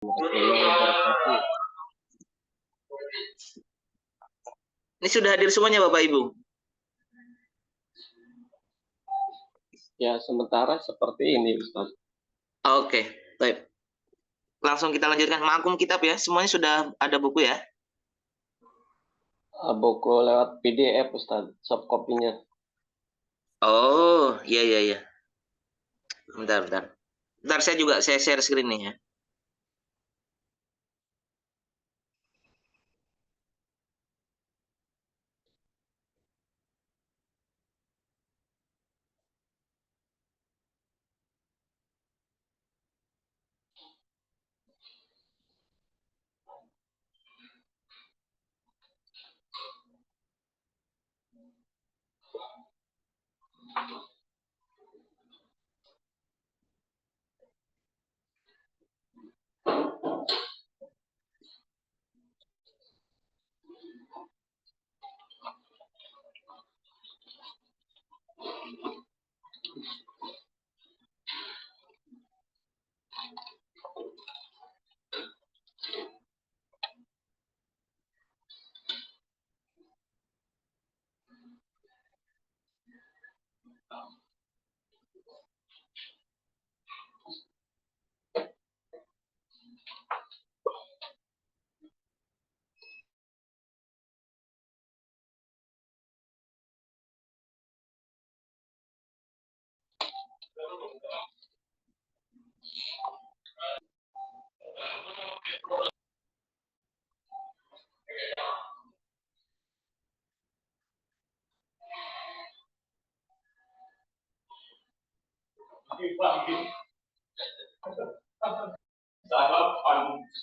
wabarakatuh. Ini sudah hadir semuanya Bapak Ibu? Ya, sementara seperti ini, Ustaz. Oke, baik. Langsung kita lanjutkan. Makum kitab ya, semuanya sudah ada buku ya? Buku lewat PDF, Ustaz, soft copy-nya. Oh, iya, iya, iya. Bentar, bentar. Bentar, saya share screen nih ya.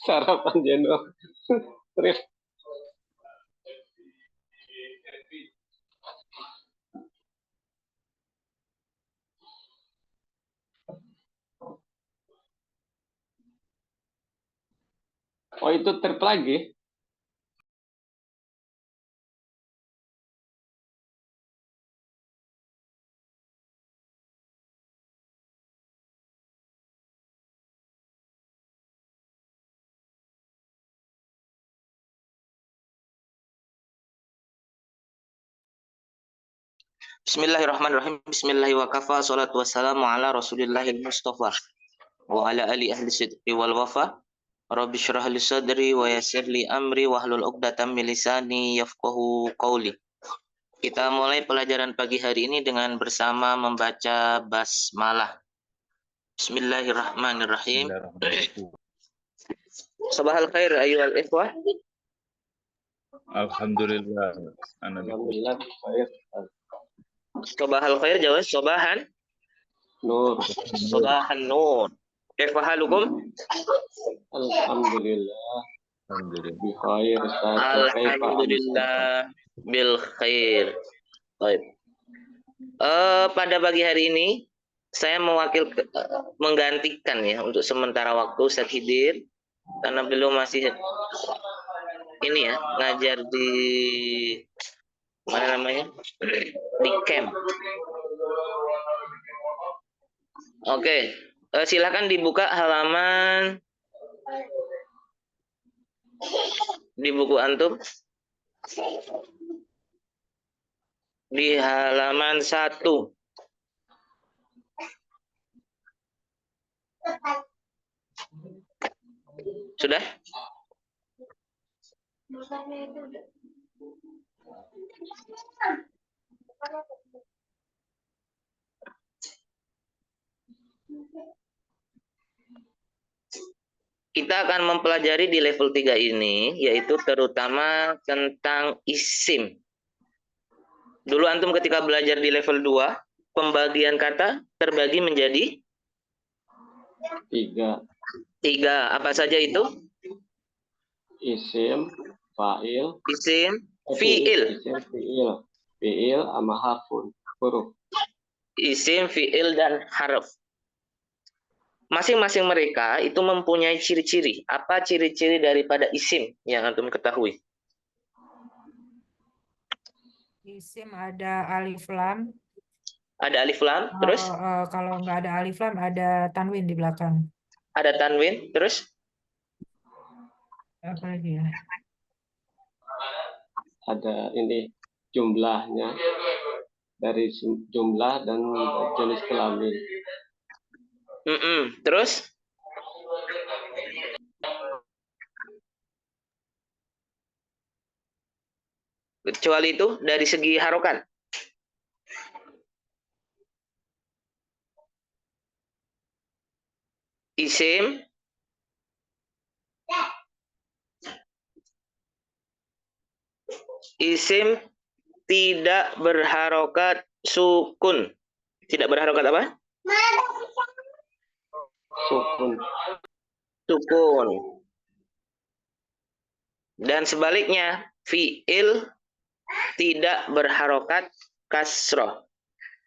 Sarapan Jeno. Terus. Oh, itu trip lagi? Bismillahirrahmanirrahim. Bismillahirrahmanirrahim. Salatu wassalamu ala Rasulillahil Mustafa wa ala ali ahli sidqi wal wafa. Rabbi syrah li sadri wa yassir li amri wahlul 'uqdatam min lisani yafqahu qawli. Kita mulai pelajaran pagi hari ini dengan bersama membaca basmalah. Bismillahirrahmanirrahim. Sabahal khair ayyuhal ikhwah. Alhamdulillah. Alhamdulillah, baik. Sabahal khair jawab sabahan Nur. sabahan nur. Kaifa halukum? Alhamdulillah. Alhamdulillah. Bi khair, Ustaz. Alhamdulillah bil khair. Baik. Pada pagi hari ini saya menggantikan ya untuk sementara waktu Ustaz Hidir karena beliau masih ini ya ngajar di mana namanya di camp. Oke, silakan dibuka halaman di buku antum di halaman 1. Sudah? Kita akan mempelajari di level 3 ini, yaitu terutama tentang isim. Dulu antum ketika belajar di level 2, pembagian kata terbagi menjadi 3. Apa saja itu? Isim, fa'il. Isim, fi'il. Isim, fi'il. Fi'il sama huruf. Isim, fi'il, dan harf. Masing-masing mereka itu mempunyai ciri-ciri. Apa ciri-ciri daripada isim yang antum ketahui? Isim ada alif lam. Ada alif lam, terus? Kalau nggak ada alif lam, ada tanwin di belakang. Ada tanwin, terus? Apa lagi ya? Ada ini jumlahnya dari jumlah dan jenis kelamin. Terus kecuali itu dari segi harokat. Isim tidak berharokat sukun. Tidak berharokat apa? Sukun. Sukun. Dan sebaliknya, fi'il tidak berharokat kasroh.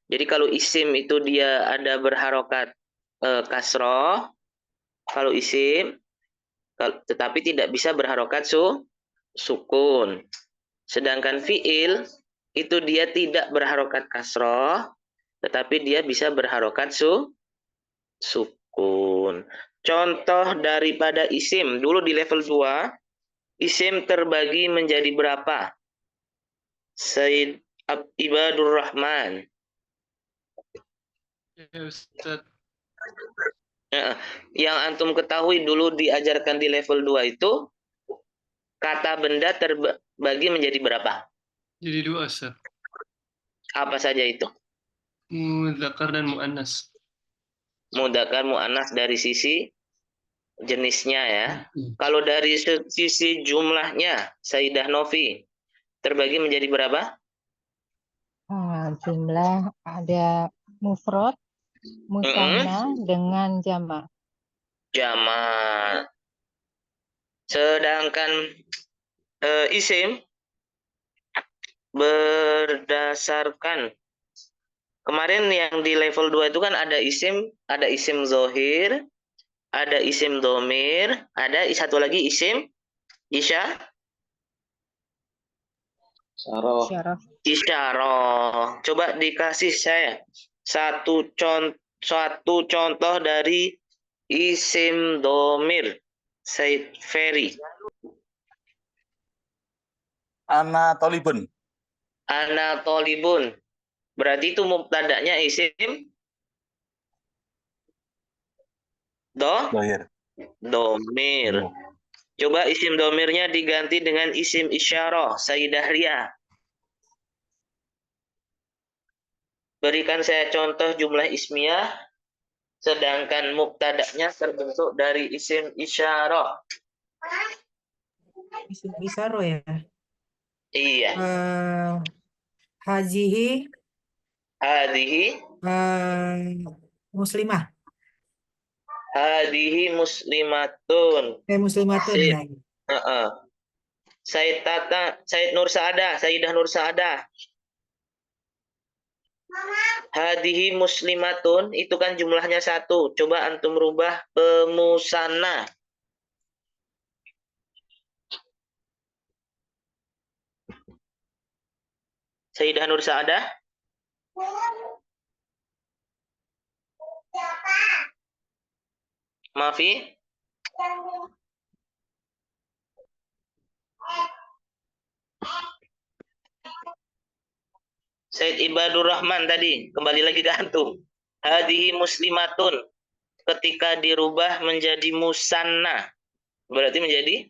Jadi kalau isim itu dia ada berharokat kasroh, kalau isim, tetapi tidak bisa berharokat sukun. Sedangkan fi'il itu dia tidak berharokat kasroh, tetapi dia bisa berharokat sukun. Contoh daripada isim, dulu di level 2, isim terbagi menjadi berapa? Said Ibadur Rahman. Ya, Ustaz. Yang antum ketahui dulu diajarkan di level 2 itu, kata benda terbagi menjadi berapa? Jadi dua, Ustaz. Apa saja itu? Mudzakar dan muannas. Mudzakkar muannas dari sisi jenisnya ya. Kalau dari sisi jumlahnya, Sayyidah Novi, terbagi menjadi berapa? Jumlah ada mufrad, musanna dengan jamak. Jamak. Sedangkan isim berdasarkan kemarin yang di level 2 itu kan ada isim zohir, ada isim domir, ada satu lagi isim Syarah. isyarah. Coba dikasih saya satu contoh dari isim domir, Said Ferry. Ana tolibun. Ana tolibun. Berarti itu mubtada'nya isim Dohir. domir. Coba isim domirnya diganti dengan isim isyarah, Sayyidah Ria. Berikan saya contoh jumlah ismiyah, sedangkan mubtada'nya terbentuk dari isim isyarah. Isim isyarah ya. Iya. Hazihi muslimah. Hadihi muslimatun. Muslimatun ya. Said Nur Saada, Sayyidah Nur Saada. Hadihi muslimatun itu kan jumlahnya 1. Coba antum rubah pemusanna. Sayyidah Nur Saada. Maafi. Said Ibadur Rahman tadi, kembali lagi ke antum. Hadihi muslimatun ketika dirubah menjadi musanna berarti menjadi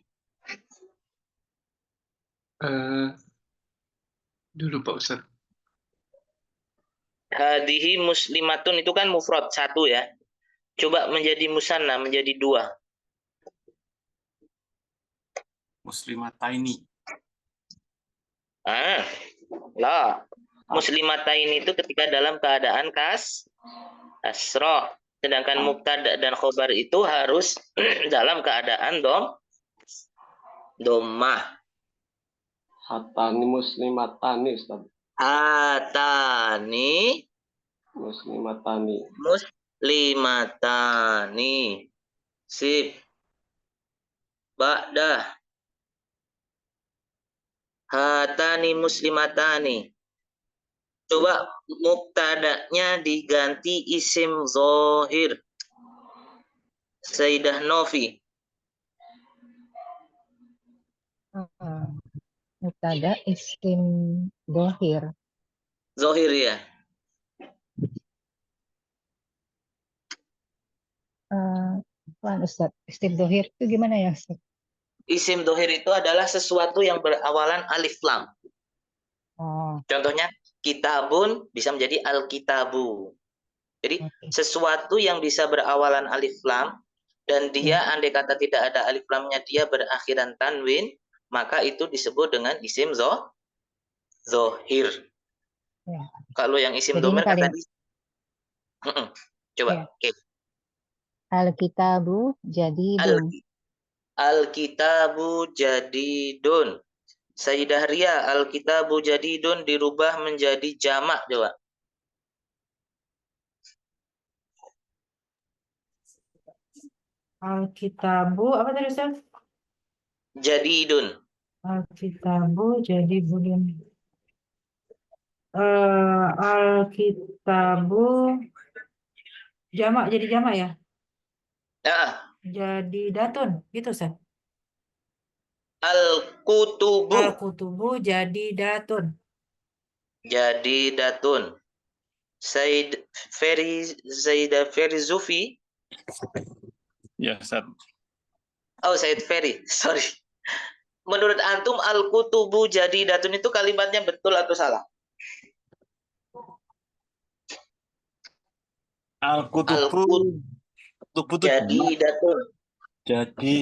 Dulu Pak Ustaz. hadihi muslimatun itu kan mufrad 1 ya. Coba menjadi musanna menjadi 2. Muslimataini. Lah. Muslimataini itu ketika dalam keadaan kasroh. Sedangkan mubtada dan khobar itu harus dalam keadaan dhammah. Hatani muslimatani, Ustaz. Hatani muslimatani. Sip. Ba'dah. Hatani muslimatani. Coba mubtada'nya diganti isim zohir. Sayyidah Novi. Mubtada isim dohir. Zohir ya. Apaan, Ustaz? Isim dohir itu gimana ya, Ustaz? Isim dohir itu adalah sesuatu yang berawalan alif lam. Oh, Contohnya kitabun bisa menjadi alkitabu. Jadi oke. sesuatu yang bisa berawalan alif lam dan dia Ya. andai kata tidak ada alif lamnya dia berakhiran tanwin, maka itu disebut dengan isim zohir. Ya. Kalau yang isim Jadi ini domer kan kalimat tadi. Coba. ya. Oke. Al-kitabu jadi Al dun. Alkitabu jadidun. Sayyidah Ria, Alkitabu jadidun dirubah menjadi jamak coba. Alkitabu, apa tadi Ustaz? Jadidun. Alkitabu jadi budun. Alkitabu jamak jadi jamak ya? Ah, Jadi datun, gitu Ustaz. Al-kutubu Al-kutubu jadi datun. jadidatun. Sayyidah Ferry Zufi. Ya, Ustaz. Oh, Said Ferry. Sorry. Menurut antum al-kutubu jadidatun itu kalimatnya betul atau salah? Al-kutubu. Al-kut Kutubu itu jamak. jadidatun. Jadi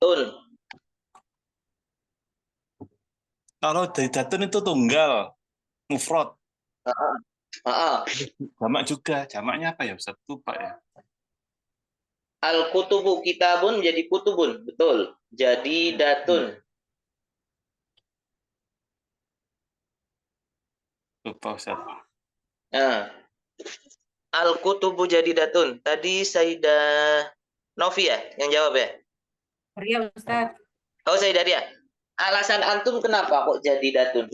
Tun. kalau dari datun itu tunggal, mufrad. Jamak juga. Jamaknya apa ya, Ustaz? Lupa ya. Al-kutubu kitabun jadi kutubun. Betul. Jadidatun. Lupa, Ustaz. Nah, al-kutubu jadidatun. Tadi Sayyidah Novi ya yang jawab ya? Ria Ustaz. Oh, Sayyidah Ria. Alasan antum kenapa kok jadidatun?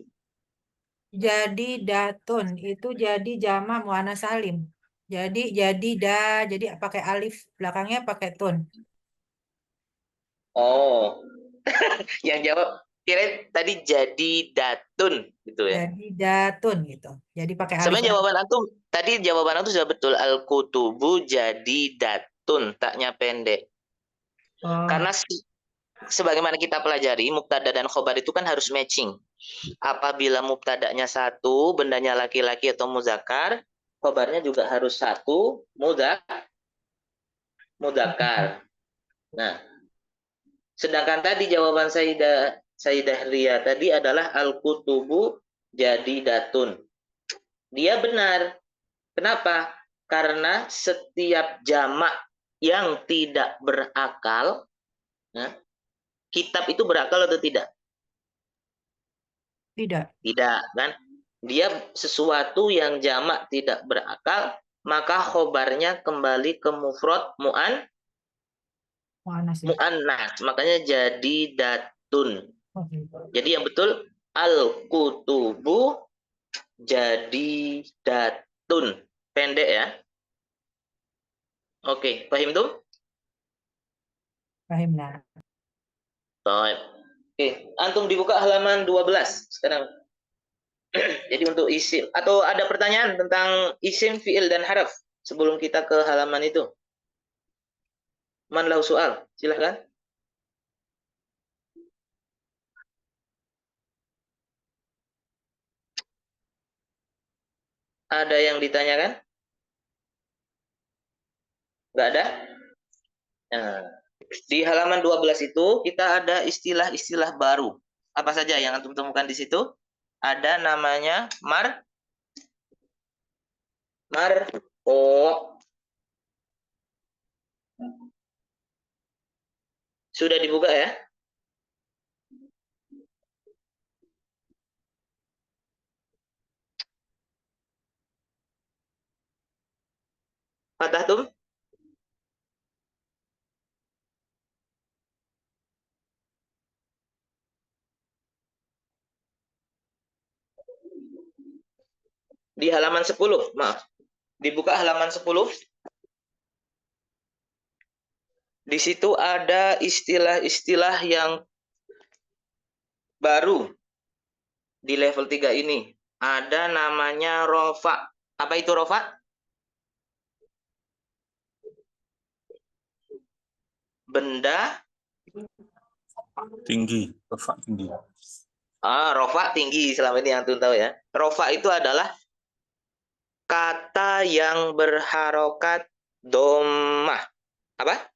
Jadi datun itu jadi jamak muannas salim. Jadi jadi pakai alif belakangnya pakai tun. Oh, yang jawab kira tadi jadidatun gitu ya. Jadi datun gitu. Jadi pakai alif Sebenarnya jawaban antum sudah betul, al-kutubu jadidatun, taknya pendek. Oh, Karena sebagaimana kita pelajari, mubtada dan khobar itu kan harus matching. Apabila mubtadanya satu, bendanya laki-laki atau muzakkar, khobarnya juga harus satu, mudzakkar. Nah, sedangkan tadi jawaban Sayyidah Ria tadi adalah al-kutubu jadidatun. Dia benar. Kenapa? Karena setiap jamak yang tidak berakal, nah, kitab itu berakal atau tidak? tidak. Tidak, kan? Dia sesuatu yang jamak tidak berakal, maka khobarnya kembali ke mufrad Muannas ya. mu'annas. Makanya jadi datun. Oh, gitu. Jadi yang betul al-kutubu jadi datun. Pendek ya. Oke, paham tuh? Paham nah. Baik. Oke, antum dibuka halaman 12 sekarang. Jadi untuk isim atau ada pertanyaan tentang isim, fiil dan haraf sebelum kita ke halaman itu? Man lahu soal, silahkan. Ada yang ditanyakan? Nggak ada? Nah, di halaman 12 itu kita ada istilah-istilah baru. Apa saja yang antum temukan di situ? Ada namanya marko. Sudah dibuka ya? Patah tuh? Di halaman 10, maaf. Dibuka halaman 10. Di situ ada istilah-istilah yang baru di level 3 ini. Ada namanya rofa. Apa itu rofa? Benda Tinggi, rofak tinggi. rofa tinggi, selama ini yang antum tahu ya. Rofa itu adalah kata yang berharokat domah. Apa?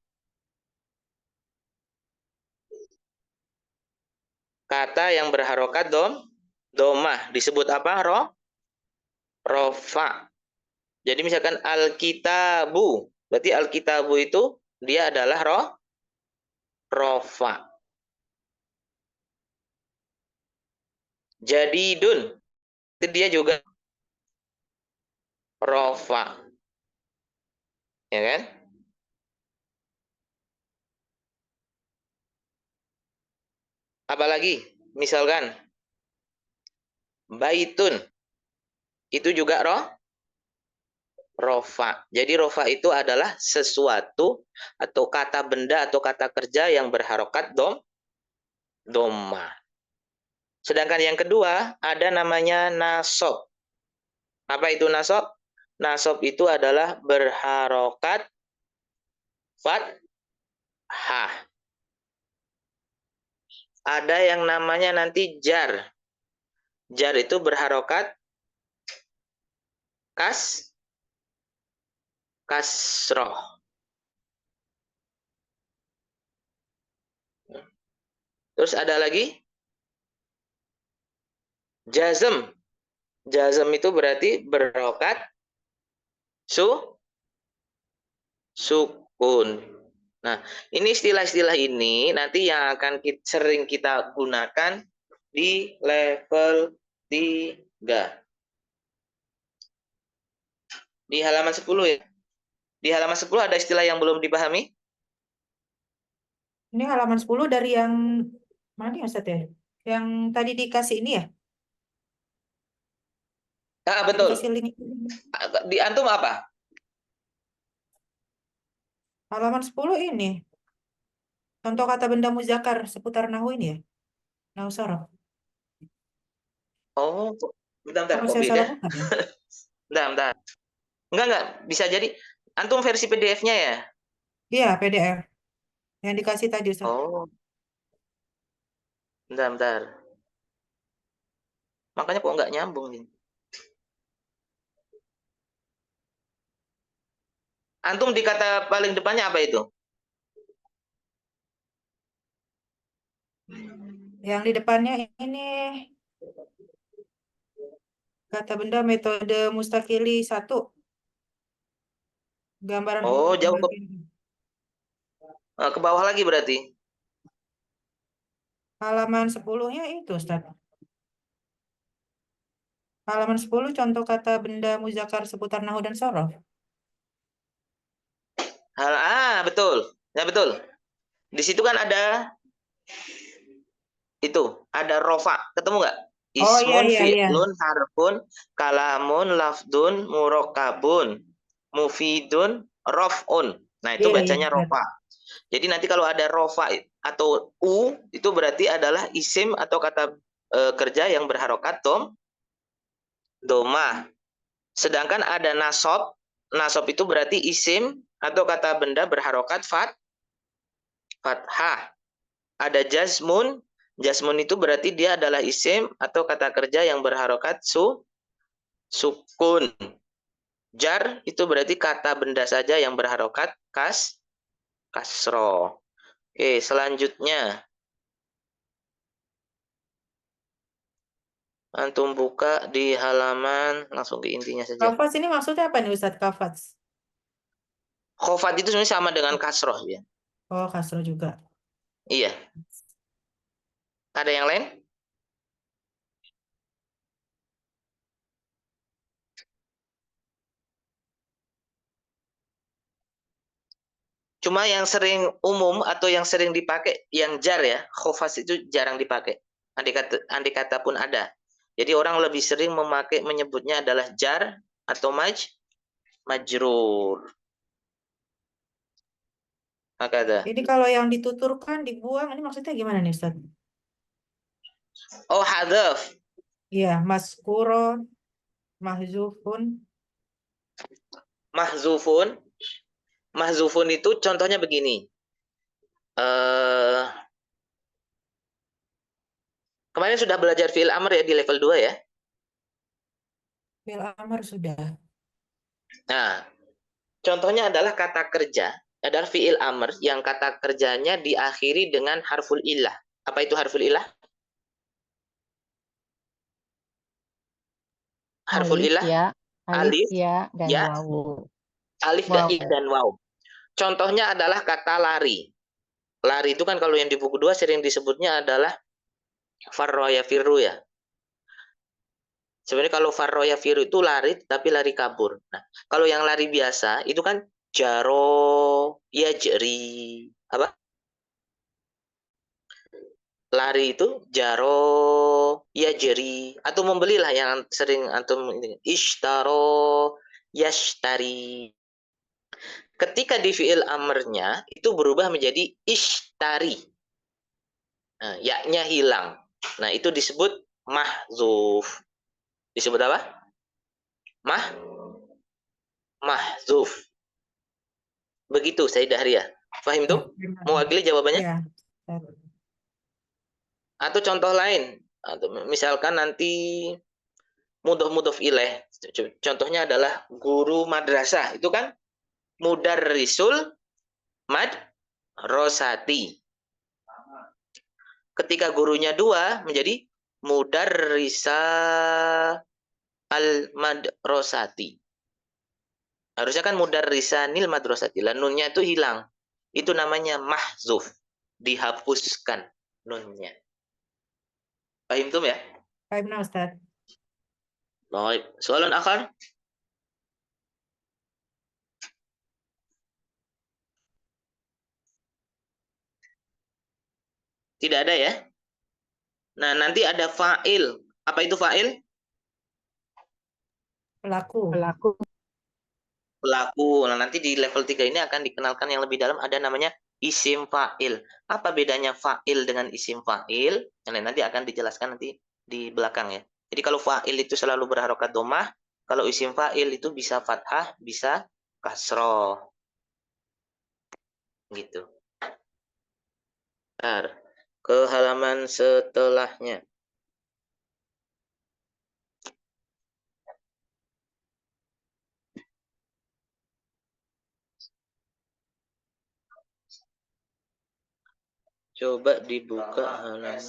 Kata yang berharokat domah. Disebut apa? Rofa. Jadi misalkan Alkitabu. Berarti Alkitabu itu dia adalah rofa. Jadidun. Itu dia juga rofa. Ya kan? Apalagi? Misalkan baitun. Itu juga rofa. Jadi rofa itu adalah sesuatu atau kata benda atau kata kerja yang berharokat domah. Sedangkan yang kedua ada namanya nasob. Apa itu nasob? Nasob itu adalah berharokat fathah. Ada yang namanya nanti jar. Jar itu berharokat kasroh. Terus ada lagi jazm. Jazm itu berarti berharokat sukun. Nah, ini istilah-istilah ini nanti yang akan sering kita gunakan di level 3. Di halaman 10 ya. Di halaman 10 ada istilah yang belum dipahami? Ini halaman 10 dari yang mana ya Ustaz ya? Yang tadi dikasih ini ya? Ah, betul. Dikasih link. Di antum apa? Halaman 10 ini. Contoh kata benda muzakkar seputar nahu ini ya? Nahu sorof. Oh, bentar, Apa kok saya salah beda? buka ya? Bentar. Enggak. Bisa jadi. Antum versi PDF-nya ya? Iya, PDF. Yang dikasih tadi Ustaz. Oh, bentar. Makanya kok nggak nyambung nih. Antum di kata paling depannya apa itu? Yang di depannya ini kata benda metode mustakili 1. Gambaran Oh, jauh pembagian. ke bawah lagi berarti. Halaman 10-nya itu Ustaz. Halaman 10 contoh kata benda muzakkar seputar nahu dan sorof. Betul. Ya, betul. Di situ kan ada itu, ada rofa. Ketemu nggak? Oh iya Ismun, iya iya. fi'lun, harfun, kalamun, lafdun, murokabun, mufidun, rof'un. Nah, itu Iya iya. bacanya rofa. Jadi nanti kalau ada rofa atau u, itu berarti adalah isim atau kata kerja yang berharokat domah. Sedangkan ada nasob. Nasob itu berarti isim atau kata benda berharokat fathah. Ada jazmun. Jazmun itu berarti dia adalah isim atau kata kerja yang berharokat sukun. Jar itu berarti kata benda saja yang berharokat kasroh. Oke, selanjutnya antum buka di halaman, langsung ke intinya saja. Kafats ini maksudnya apa nih Ustaz? Kafats. Khofat itu sebenarnya sama dengan kasroh ya. Oh, kasroh juga. Iya. Ada yang lain? Cuma yang sering umum atau yang sering dipakai yang jar ya, khofas itu jarang dipakai. Andai kata pun ada. Jadi orang lebih sering menyebutnya adalah jar atau majrur. Hakada. Ini kalau yang dituturkan, dibuang, ini maksudnya gimana nih, Ustaz? Oh, hadaf. Iya, maskurun, mahzufun. Mahzufun. Mahzufun itu contohnya begini. Kemarin sudah belajar fi'il amr ya di level 2 ya. Fi'il amr sudah. Nah, contohnya adalah kata kerja. Adalah fi'il amr yang kata kerjanya diakhiri dengan harful ilah. Apa itu harful ilah? Harful Alif ilah, ya, alif, ya, dan ya, wawu. alif Waw. dan waw. Contohnya adalah kata lari. Lari itu kan kalau yang di buku 2 sering disebutnya adalah farroya firru ya. Sebenarnya kalau farroya firru itu lari tapi lari kabur. Nah, kalau yang lari biasa itu kan jaro yajri. Apa? Lari itu jaro yajri atau membelilah yang sering antum ini. Ishtaro yashtari. Ketika di fi'il amrnya itu berubah menjadi ishtari. Nah, yaknya hilang. Nah, itu disebut mahzuf. Disebut apa? Mahzuf. Begitu Sayyidah Ria. Fahim tuh? Mewakili jawabannya? Ya. Atau contoh lain. Atau misalkan nanti mudhof ilaih. Contohnya adalah guru madrasah. Itu kan mudarrisul madrasati. Ketika gurunya 2 menjadi mudarrisa al-madrasati. Harusnya kan mudarrisanil madrasati. Lah nunnya itu hilang. Itu namanya mahzuf. Dihapuskan nunnya. Paham tuh ya? Paham, Ustaz. Baik. Soalan akhir? Tidak ada ya? Nah, nanti ada fa'il. Apa itu fa'il? Pelaku. Pelaku. Nah, nanti di level 3 ini akan dikenalkan yang lebih dalam ada namanya isim fa'il. Apa bedanya fa'il dengan isim fa'il? Nah, nanti akan dijelaskan nanti di belakang ya. Jadi kalau fa'il itu selalu berharokat domah, kalau isim fa'il itu bisa fathah, bisa kasroh. Gitu. Bentar. Ke halaman setelahnya. Coba dibuka halaman.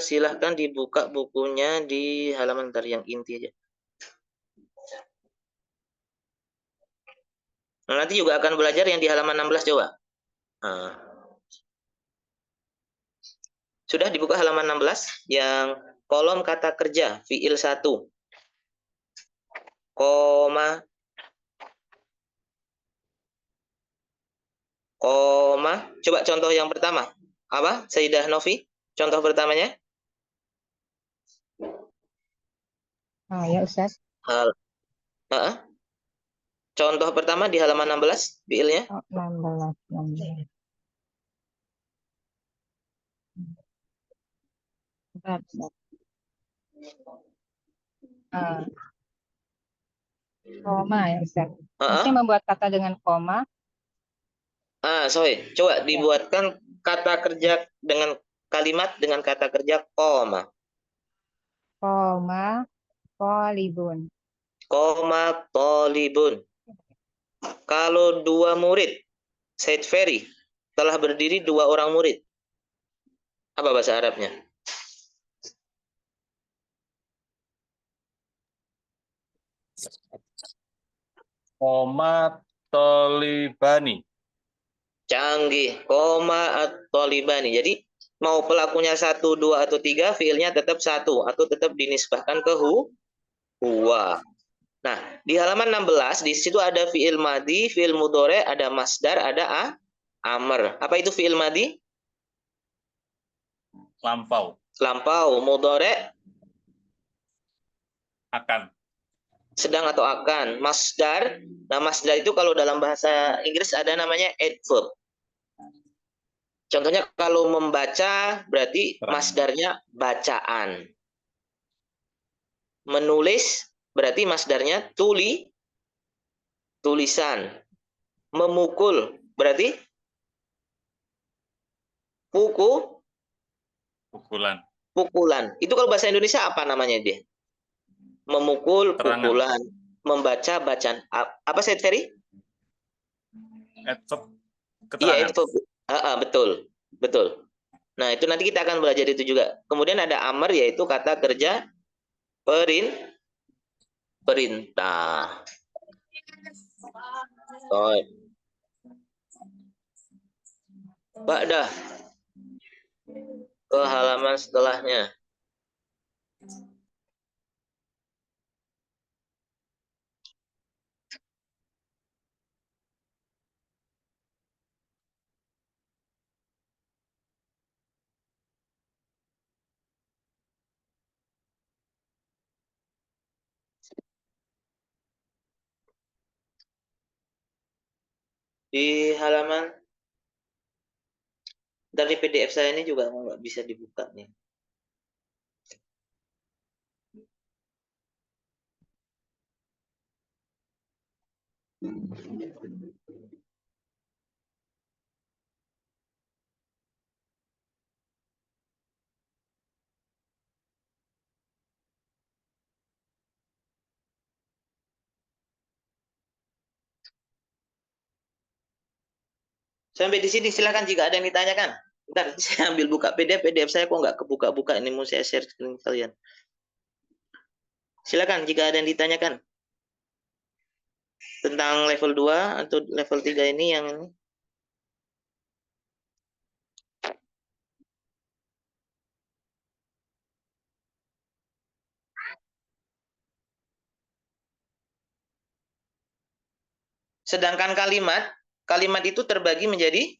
Silahkan dibuka bukunya di halaman ntar yang inti aja. Nah, nanti juga akan belajar yang di halaman 16 coba. Nah. Sudah dibuka halaman 16 yang kolom kata kerja fiil 1. Koma. Coba contoh yang pertama. Apa? Sayyidah Novi? Contoh pertamanya? Oh ya Ustaz. Contoh pertama di halaman 16 fiilnya. Oh, 16. Koma ya Ustaz. Maksudnya membuat kata dengan koma. Sorry. Coba dibuatkan kata kerja dengan kalimat dengan kata kerja koma. Koma tolibun. Koma tolibun. Kalau 2 murid, Said Ferry, telah berdiri 2 orang murid. Apa bahasa Arabnya? Koma tolibani. Canggih. Koma at-tolibani. Jadi mau pelakunya 1, 2, atau 3, fiilnya tetap 1 atau tetap dinisbahkan ke huwa. Nah, di halaman 16 di situ ada fiil madi, fiil mudhari, ada masdar, ada amr. Apa itu fiil madi? Lampau. Lampau. Mudhari Akan. sedang atau akan. Masdar. Nah, masdar itu kalau dalam bahasa Inggris ada namanya adverb. Contohnya kalau membaca berarti masdarnya bacaan. Menulis berarti masdarnya tulisan. Memukul berarti Pukulan. pukulan. Itu kalau bahasa Indonesia apa namanya dia? Memukul, Keterangan. pukulan. Membaca, bacaan. Apa saya Ferry? Adverb. Iya, Keterangan. betul. Betul. Nah, itu nanti kita akan belajar itu juga. Kemudian ada amar, yaitu kata kerja perintah. Pak, dah. Ke halaman setelahnya. Di halaman dari PDF saya ini juga nggak bisa dibuka nih. Sampai di sini silakan jika ada yang ditanyakan. Bentar, saya ambil buka PDF saya kok nggak kebuka-buka, ini mau saya share screen kalian. Silakan jika ada yang ditanyakan tentang level 2 atau level 3 ini yang ini. Sedangkan kalimat itu terbagi menjadi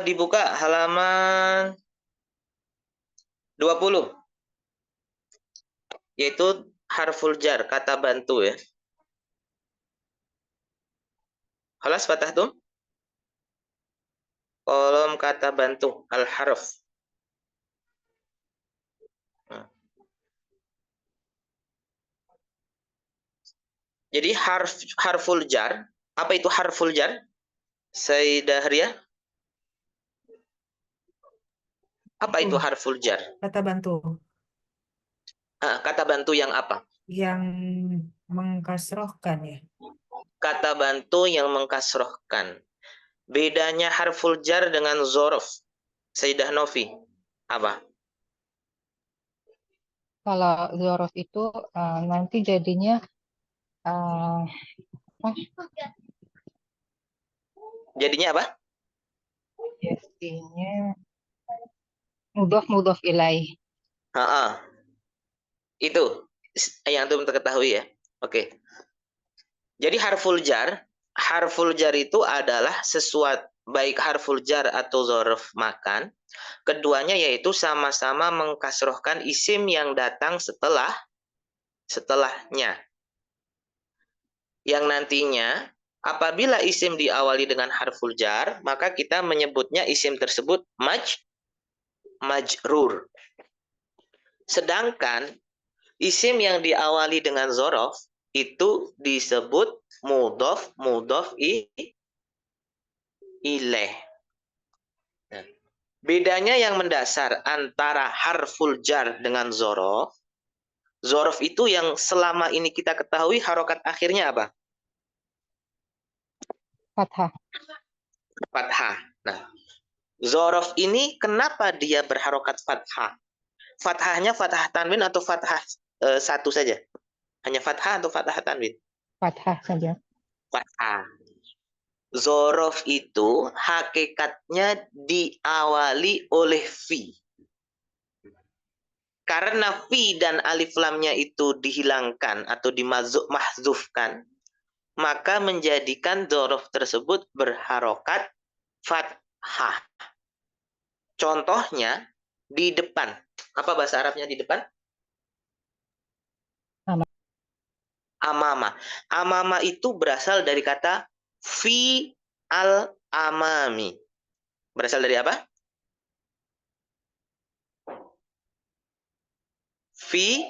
dibuka halaman 20. Yaitu harful jar, kata bantu ya. Halas fatah tuh. Kolom kata bantu, al-harf. Jadi harful jar, apa itu harful jar? Sayyidah Ria? Apa itu harful jar? Kata bantu. Kata bantu yang apa? Yang mengkasrohkan ya. Kata bantu yang mengkasrohkan. Bedanya harful jar dengan zorof. Sayyidah Novi, apa? Kalau zorof itu nanti jadinya Jadinya apa? jadinya mudhof ilaih. Itu yang antum ketahui ya. Oke. Jadi harful jar itu adalah sesuatu, baik harful jar atau zorof makan, Keduanya yaitu sama-sama mengkasrohkan isim yang datang setelahnya. Yang nantinya apabila isim diawali dengan harful jar, maka kita menyebutnya isim tersebut majrur. Sedangkan isim yang diawali dengan zorof itu disebut mudhof ilaih. Nah, bedanya yang mendasar antara harful jar dengan zorof itu yang selama ini kita ketahui harokat akhirnya apa? Fathah. Fathah. Nah, zorof ini kenapa dia berharokat fathah? Fathahnya fathah tanwin atau fathah satu saja? Hanya fathah atau fathah tanwin? Fathah saja. Fathah. Zorof itu hakikatnya diawali oleh fi. Karena fi dan alif lamnya itu dihilangkan atau dimahzufkan, maka menjadikan zorof tersebut berharokat fathah. Contohnya di depan. Apa bahasa Arabnya di depan? Amama. Amama itu berasal dari kata fi al-amami. Berasal dari apa? Fi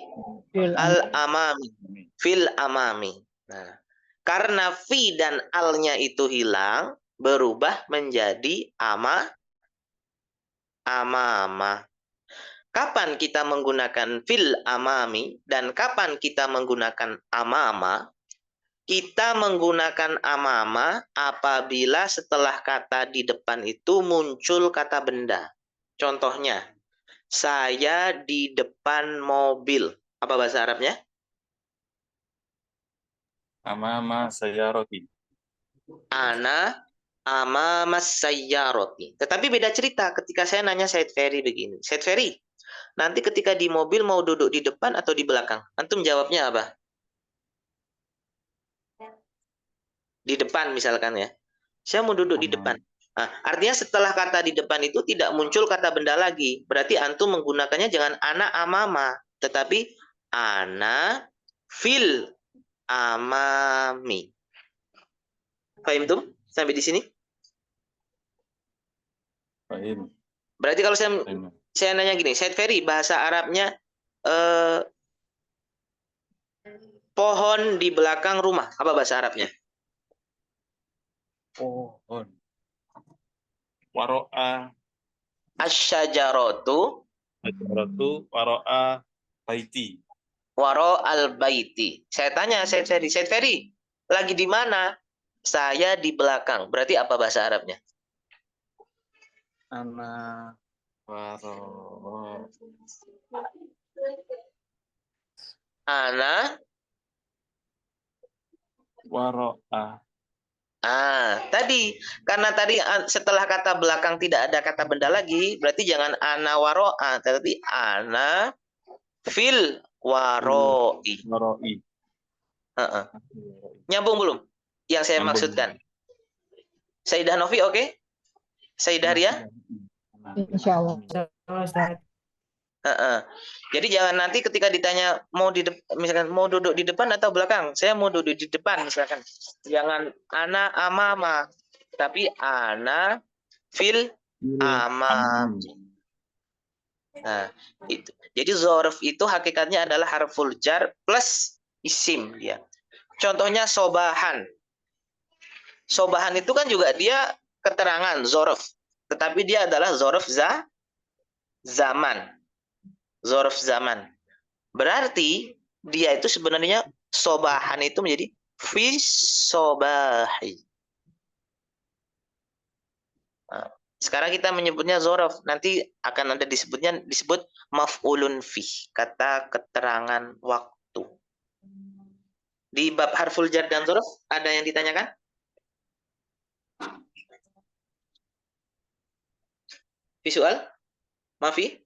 al-amami. Fil amami. Nah, karena fi dan alnya itu hilang, berubah menjadi amama. Kapan kita menggunakan fil amami dan kapan kita menggunakan amama? Kita menggunakan amama apabila setelah kata di depan itu muncul kata benda. Contohnya, saya di depan mobil. Apa bahasa Arabnya? Amama sayyarati. Ana amamas sayyarati. Tetapi beda cerita ketika saya nanya Said Ferry begini. Said Ferry, nanti ketika di mobil mau duduk di depan atau di belakang? Antum jawabnya apa? Di depan misalkan ya. Saya mau duduk di depan. Nah, artinya setelah kata di depan itu tidak muncul kata benda lagi. Berarti antum menggunakannya jangan ana amama, tetapi ana fil amami. Paham tuh? Sampai di sini? Fahim. Berarti kalau saya nanya gini, Said Ferry, bahasa Arabnya pohon di belakang rumah. Apa bahasa Arabnya? Pohon. Waro'a. Asyajaratu Sayyaratu waro'a baiti. waro al-baiti. Saya tanya Said Ferry, lagi di mana? Saya di belakang. Berarti apa bahasa Arabnya? Ana waro. Ana. Waro'a. Tadi karena tadi setelah kata belakang tidak ada kata benda lagi, berarti jangan ana waro'a, tetapi ana fil waroi. Waro'i. Nyambung belum? Yang saya Nyambung. maksudkan. Sayyidah Novi oke? Sayyidah Ria? Insya Allah. Jadi jangan nanti ketika ditanya misalkan mau duduk di depan atau belakang, saya mau duduk di depan misalkan. Jangan ana amama, tapi ana fil amami. Nah, itu. Jadi zorof itu hakikatnya adalah harful jar plus isim dia. Contohnya sobahan. Sobahan itu kan juga dia keterangan zorof, tetapi dia adalah zorof zaman. Zorof zaman. Berarti dia itu sebenarnya sobahan itu menjadi fi sobahi. Nah, sekarang kita menyebutnya zorof, nanti akan ada disebut maf'ulun fi, kata keterangan waktu. Di bab harful jar dan zorof ada yang ditanyakan? Visual? Mafi?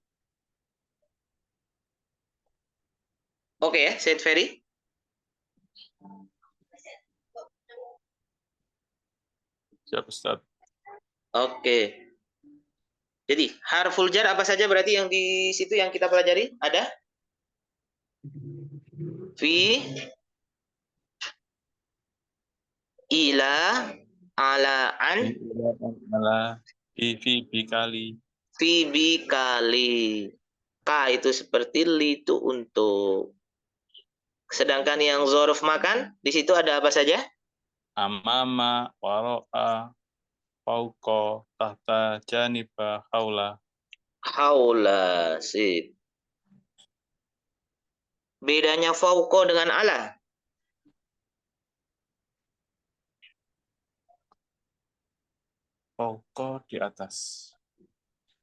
Oke ya, Said Ferry? Siap, Ustaz. Oke. Jadi harful jar apa saja berarti yang di situ yang kita pelajari? Ada fi, ila, ala, an, Ala fi bikali. fi, bi, kali. Ka itu seperti li itu untuk. Sedangkan yang zorof makan di situ ada apa saja? Amama, waro'a, fauqa, tahta, janiba, haula. Haula, sip. Bedanya fauqa dengan ala. Fauqa di atas.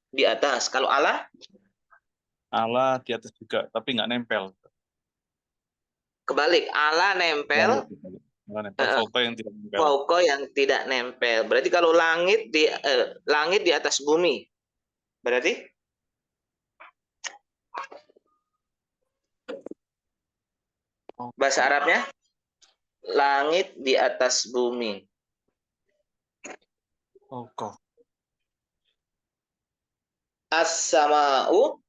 Di atas. Kalau ala? Ala di atas juga, tapi nggak nempel. Kebalik. Ala nempel, Nggak nempel. Fauqa yang tidak nempel. fauqa yang tidak nempel. Berarti kalau langit di atas bumi. Berarti? Bahasa Arabnya? Langit di atas bumi. Fauqa. As-sama'u,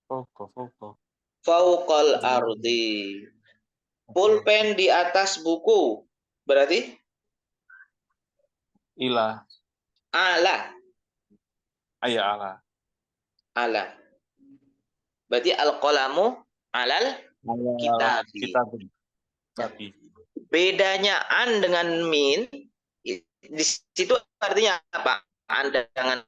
Fauqa. fauqal ardi. Pulpen di atas buku. Berarti? Ila. Ala. Ayah ala. Ala. Berarti al-qalamu alal kitabi. Tapi Bedanya an dengan min, di situ artinya apa? An dengan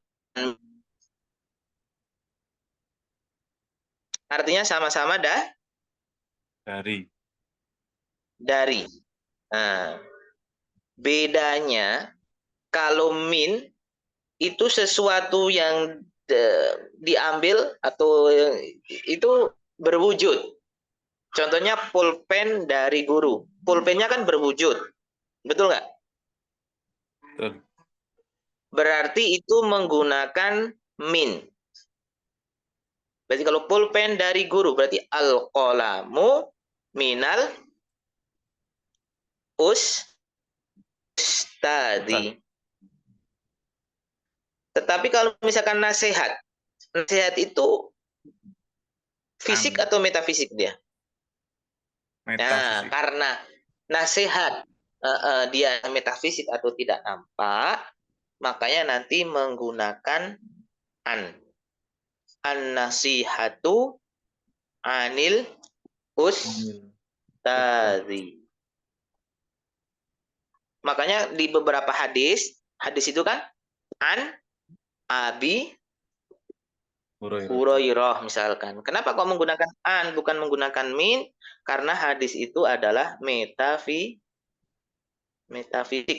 artinya sama-sama dari. Nah, bedanya kalau min itu sesuatu yang diambil atau itu berwujud. Contohnya pulpen dari guru. Pulpennya kan berwujud. Betul nggak? Betul. Berarti itu menggunakan min. Berarti kalau pulpen dari guru, berarti al-qalamu minal ustadi. Tetapi kalau misalkan nasihat itu fisik atau metafisik dia? Nah, karena nasihat dia metafisik atau tidak nampak, makanya nanti menggunakan an. An-nasihatu anil ustadi. Makanya di beberapa hadis itu kan an Abi Hurairah misalkan. Kenapa kok menggunakan an bukan menggunakan min? Karena hadis itu adalah metafisik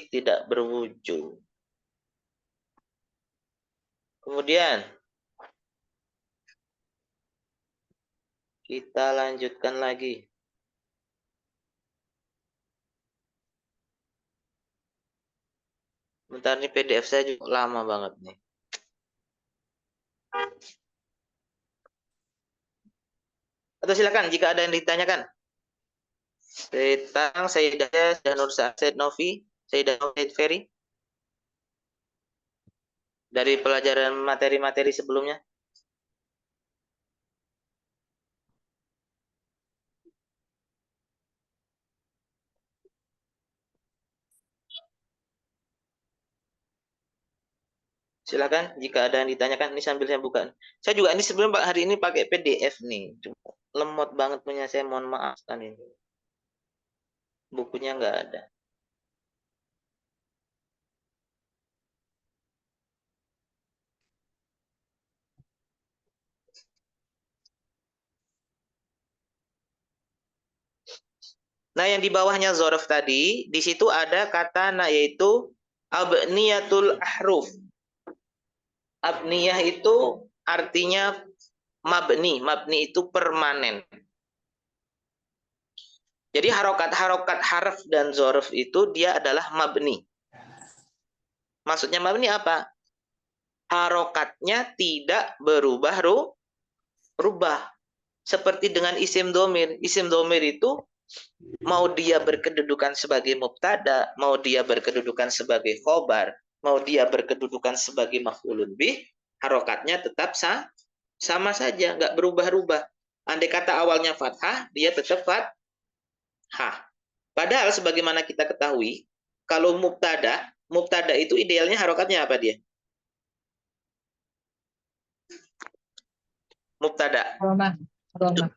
tidak berwujud. Kemudian kita lanjutkan lagi. Bentar nih PDF saya juga lama banget nih. Atau silakan jika ada yang ditanyakan. Tentang Sayyidah Nur Said Novi, Sayyidah Said Ferry. Dari pelajaran materi-materi sebelumnya. Silakan jika ada yang ditanyakan. Ini sambil saya buka. Saya juga ini sebelum hari ini pakai PDF nih. Lemot banget punya saya, mohon maaf kan ini. Bukunya nggak ada. Nah, yang di bawahnya zorof tadi, di situ ada kata yaitu abniyatul ahruf. Abniyah itu artinya mabni. Mabni itu permanen. Jadi harokat-harokat harf dan zorof itu dia adalah mabni. Maksudnya mabni apa? Harokatnya tidak berubah. Seperti dengan isim domir. Isim domir itu mau dia berkedudukan sebagai mubtada, mau dia berkedudukan sebagai khobar, mau dia berkedudukan sebagai maf'ulun bih, harokatnya tetap sama saja, nggak berubah-ubah. Andai kata awalnya fathah, dia tetap fathah. Padahal sebagaimana kita ketahui, kalau mubtada itu idealnya harokatnya apa dia? Mubtada. Roma. Roma.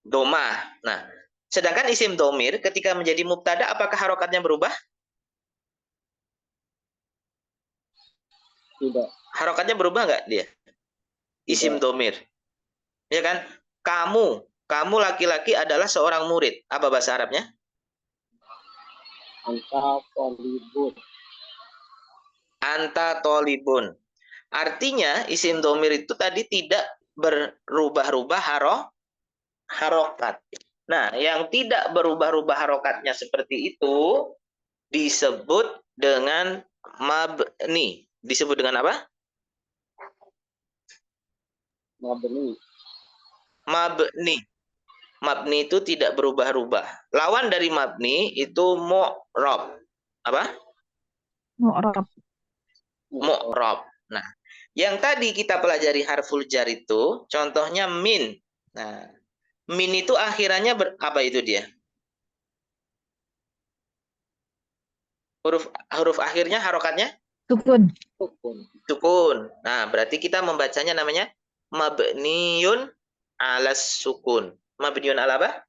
Domah. Nah, sedangkan isim domir ketika menjadi mubtada, apakah harokatnya berubah? Tidak. Harokatnya berubah nggak dia? Isim Tidak. domir. Ya kan? Kamu laki-laki adalah seorang murid. Apa bahasa Arabnya? Anta tolibun. Anta tolibun. Artinya isim domir itu tadi tidak berubah-ubah harokat. Nah, yang tidak berubah-ubah harokatnya seperti itu disebut dengan mabni. Disebut dengan apa? Mabni. Mabni. Mabni itu tidak berubah-ubah. Lawan dari mabni itu mu'rab. Apa? Mu'rab. Mu'rab. Nah, yang tadi kita pelajari harful jar itu contohnya min. Nah, min itu akhirannya apa itu dia? Huruf akhirnya harokatnya Sukun. Sukun. sukun. Nah, berarti kita membacanya namanya mabniun alas sukun. Mabniun ala apa?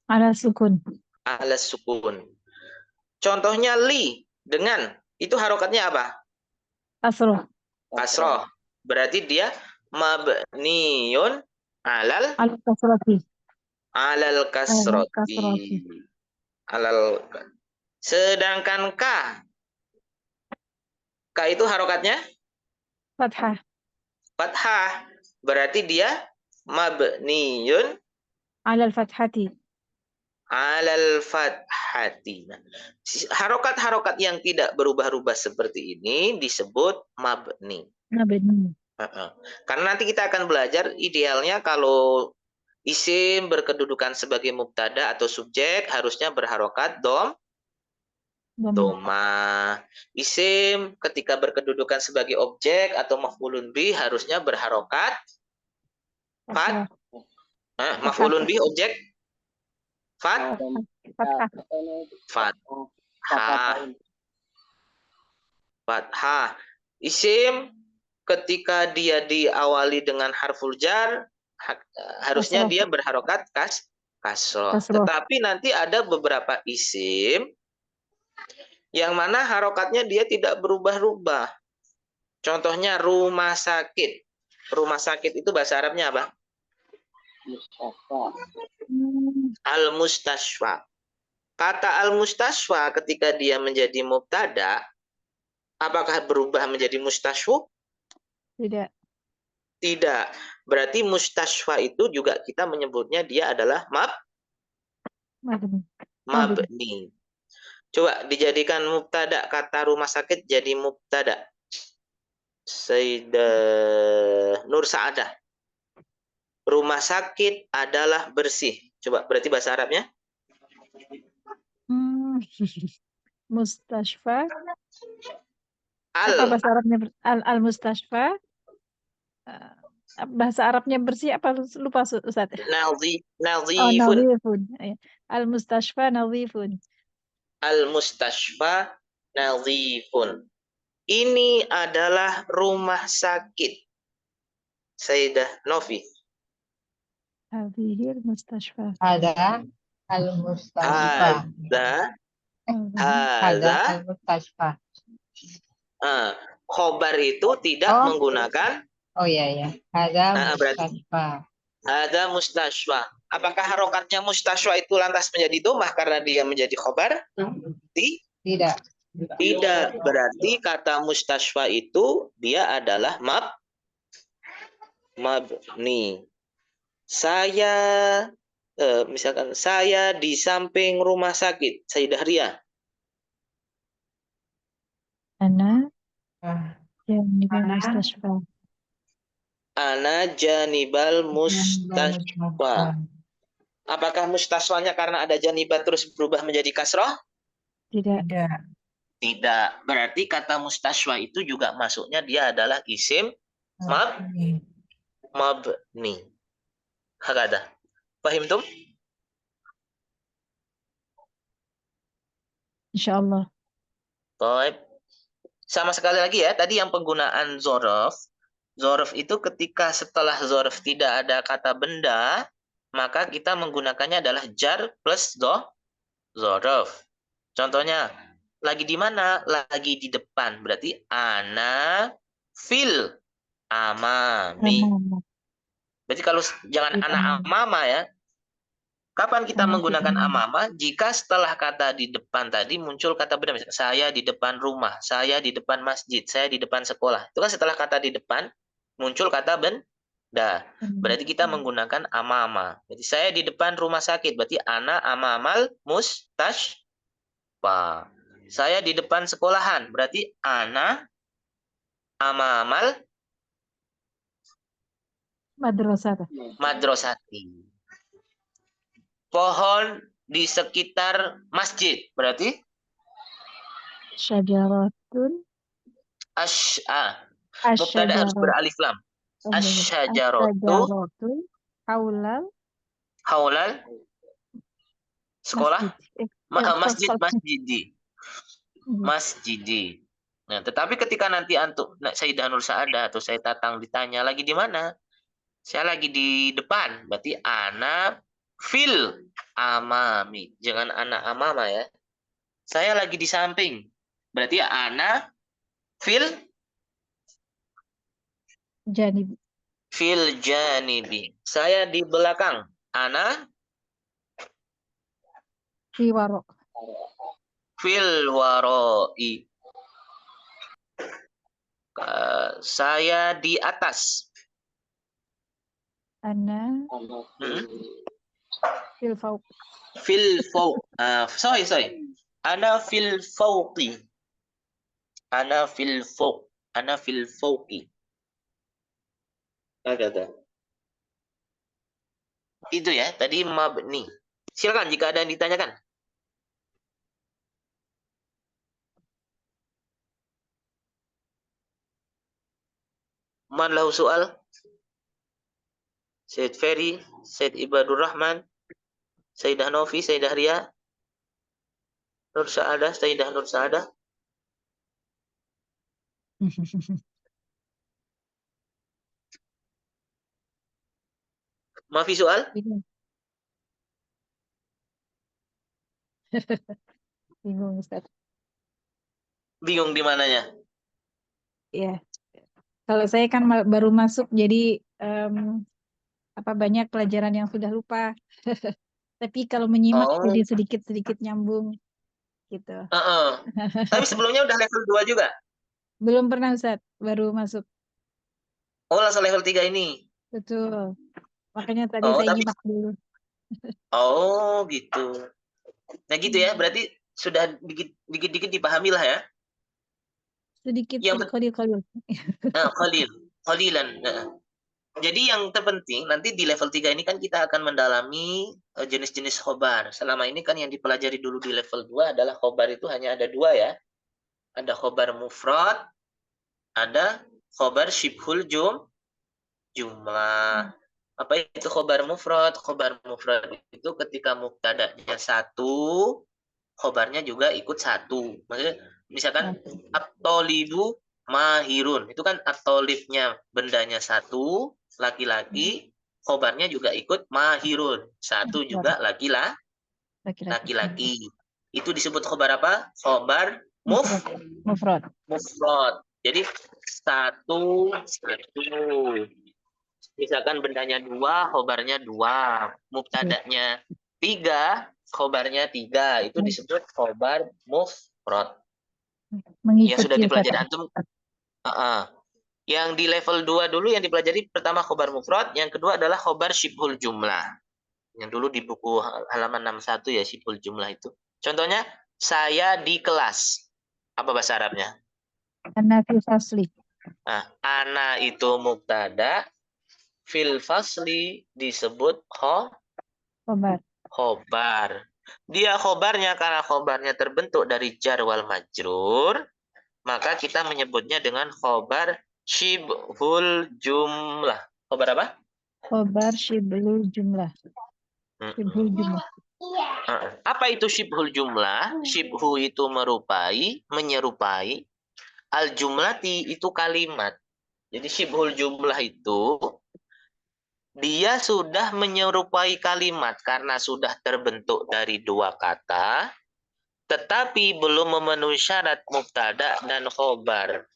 Ala sukun. Alas sukun. Contohnya li dengan itu harokatnya apa? Kasroh. Kasroh. Berarti dia mabniun alal Al kasrati. kasroti. Alal. Sedangkan K itu harokatnya Fathah. fathah. Berarti dia mabniun Alal fathati. alal fathati. Nah, harokat-harokat yang tidak berubah-ubah seperti ini disebut mabni. Mabni. Karena nanti kita akan belajar idealnya kalau isim berkedudukan sebagai mubtada atau subjek harusnya berharokat doma. Isim ketika berkedudukan sebagai objek atau maf'ulun bih harusnya berharokat Kasroh. maf'ulun bih objek Fathah. fathah. Isim ketika dia diawali dengan harful jar harusnya Kasroh. dia berharokat kasroh. Kasroh. Tetapi nanti ada beberapa isim yang mana harokatnya dia tidak berubah-ubah. Contohnya rumah sakit. Rumah sakit itu bahasa Arabnya apa? Mustafa. Al-mustashfa. Kata al-mustashfa ketika dia menjadi mubtada, apakah berubah menjadi mustashfu? Tidak. Tidak. Berarti mustashfa itu juga kita menyebutnya dia adalah Mabni. mabni. Coba dijadikan mubtada, kata rumah sakit jadi mubtada. Sayyidah Nur Sa'adah. Rumah sakit adalah bersih. Coba berarti bahasa Arabnya? Mustashfa. Al. Apa bahasa Arabnya? Al-mustashfa. Bahasa Arabnya bersih apa lupa Ustaz? Nadhifun. Nadhifun. Al-mustashfa nadhifun. Al-mustashfa nadhifun. Ini adalah rumah sakit. Sayyidah Novi. Hadhil mustashfa. Ada al-mustashfa. Ada al-mustashfa. Khobar itu tidak menggunakan. Oh iya. Ada mustashfa. Ada mustashfa. Apakah harokatnya mustashfa itu lantas menjadi domah karena dia menjadi khobar? Tidak. Tidak. Berarti kata mustashfa itu dia adalah mabni. Saya misalkan saya di samping rumah sakit. Sayyidah Ria. Ana janibal mustashfa. Ana janibal mustashfa. Apakah mustashfanya karena ada janibat terus berubah menjadi kasroh? Tidak. Tidak. Berarti kata mustashwa itu juga masuknya dia adalah isim mabni. Hakada. Paham tuh? Insyaallah. Baik. Sama sekali lagi ya, tadi yang penggunaan zorof. Zorof itu ketika setelah zorof tidak ada kata benda, maka kita menggunakannya adalah jar plus zorof. Contohnya, lagi di mana? Lagi di depan. Berarti ana fil amami. Berarti kalau jangan ana amama ya. Kapan kita menggunakan amama? Jika setelah kata di depan tadi muncul kata benda. Misalnya, saya di depan rumah, saya di depan masjid, saya di depan sekolah. Itu kan setelah kata di depan muncul kata benda. Berarti kita menggunakan amama. Jadi saya di depan rumah sakit. Berarti ana amamal mustashfa. Saya di depan sekolahan. Berarti ana amamal madrasati. Pohon di sekitar masjid. Berarti Syajaratun. Mubtada harus beralif lam. Asy-syajaratu Haulal haulal sekolah masjidi. Nah, tetapi ketika nanti antum Sayyidah Nur Sa'adah atau saya Tatang ditanya lagi di mana? Saya lagi di depan. Berarti ana fil amami. Jangan ana amama ya. Saya lagi di samping. Berarti ana fil janibi. Fil janibi. Saya di belakang. Ana Fi warok. fil waroi. Saya di atas. Ana fil fauq. Fil fauq. Sorry. Ana fil fauqi. Ana fil fauq. Ana fil fauqi. Ada. Itu ya, tadi mabni. Silakan jika ada yang ditanyakan. Man lahu soal? Said Ferry, Said Ibadur Rahman, Sayyidah Novi, Sayyidah Ria, Nur Sa'adah, Sayyidah Nur Sa'adah. Mafi soal? Bingung Ustaz. Bingung di mananya? Ya. Kalau saya kan baru masuk jadi banyak pelajaran yang sudah lupa. Tapi kalau menyimak jadi sedikit-sedikit nyambung gitu. Tapi sebelumnya udah level 2 juga? Belum pernah Ustaz, baru masuk. Oh, langsung level 3 ini. Betul. Makanya tadi saya nyimak dulu. Oh, gitu. Nah, gitu ya. Berarti sudah dikit-dikit dipahami lah ya. Sedikit yang khalil. Khalilan. Jadi yang terpenting nanti di level 3 ini kan kita akan mendalami jenis-jenis khobar. Selama ini kan yang dipelajari dulu di level 2 adalah khobar itu hanya ada 2 ya. Ada khobar mufrad, ada khobar syibhul jumlah. Apa itu khobar mufrad? Khobar mufrad itu ketika mubtada'nya 1, khobarnya juga ikut 1. Maksudnya misalkan at-thalibu mahirun. Itu kan at-thalibnya bendanya 1, laki-laki, khobarnya juga ikut mahirun. 1 juga laki-laki. Itu disebut khobar apa? Khobar mufrad. Jadi 1. Misalkan bendanya 2, khobarnya 2. Mubtada'nya 3, khobarnya 3. Itu disebut khobar mufrad. Yang sudah dipelajari antum. Yang di level 2 dulu yang dipelajari pertama khobar mufrad, yang kedua adalah khobar syibhul jumlah. Yang dulu di buku halaman 61 ya, syibhul jumlah itu. Contohnya, saya di kelas. Apa bahasa Arabnya? Ana fil fasli. Ana itu mubtada, fil fasli disebut khobar. Dia khobarnya, karena khobarnya terbentuk dari jar wal majrur, maka kita menyebutnya dengan khobar syibhul jumlah. Khobar apa? Khobar syibhul jumlah. Syibhul jumlah. Apa itu syibhul jumlah? Syibhu itu menyerupai. Al jumlati itu kalimat. Jadi syibhul jumlah itu dia sudah menyerupai kalimat karena sudah terbentuk dari dua kata, tetapi belum memenuhi syarat mubtada dan khobar.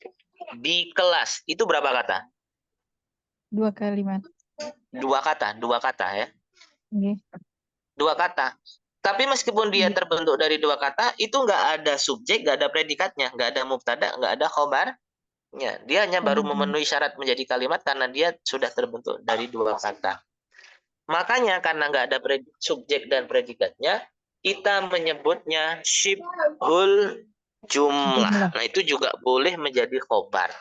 Di kelas itu berapa kata? 2 kalimat. Dua kata ya. Oke. 2 kata. Tapi meskipun dia terbentuk dari 2 kata, itu nggak ada subjek, nggak ada predikatnya, nggak ada mubtada, nggak ada khobarnya. Dia hanya baru memenuhi syarat menjadi kalimat karena dia sudah terbentuk dari 2 kata. Makanya karena nggak ada subjek dan predikatnya, kita menyebutnya syibhul jumlah. Nah, itu juga boleh menjadi khobar.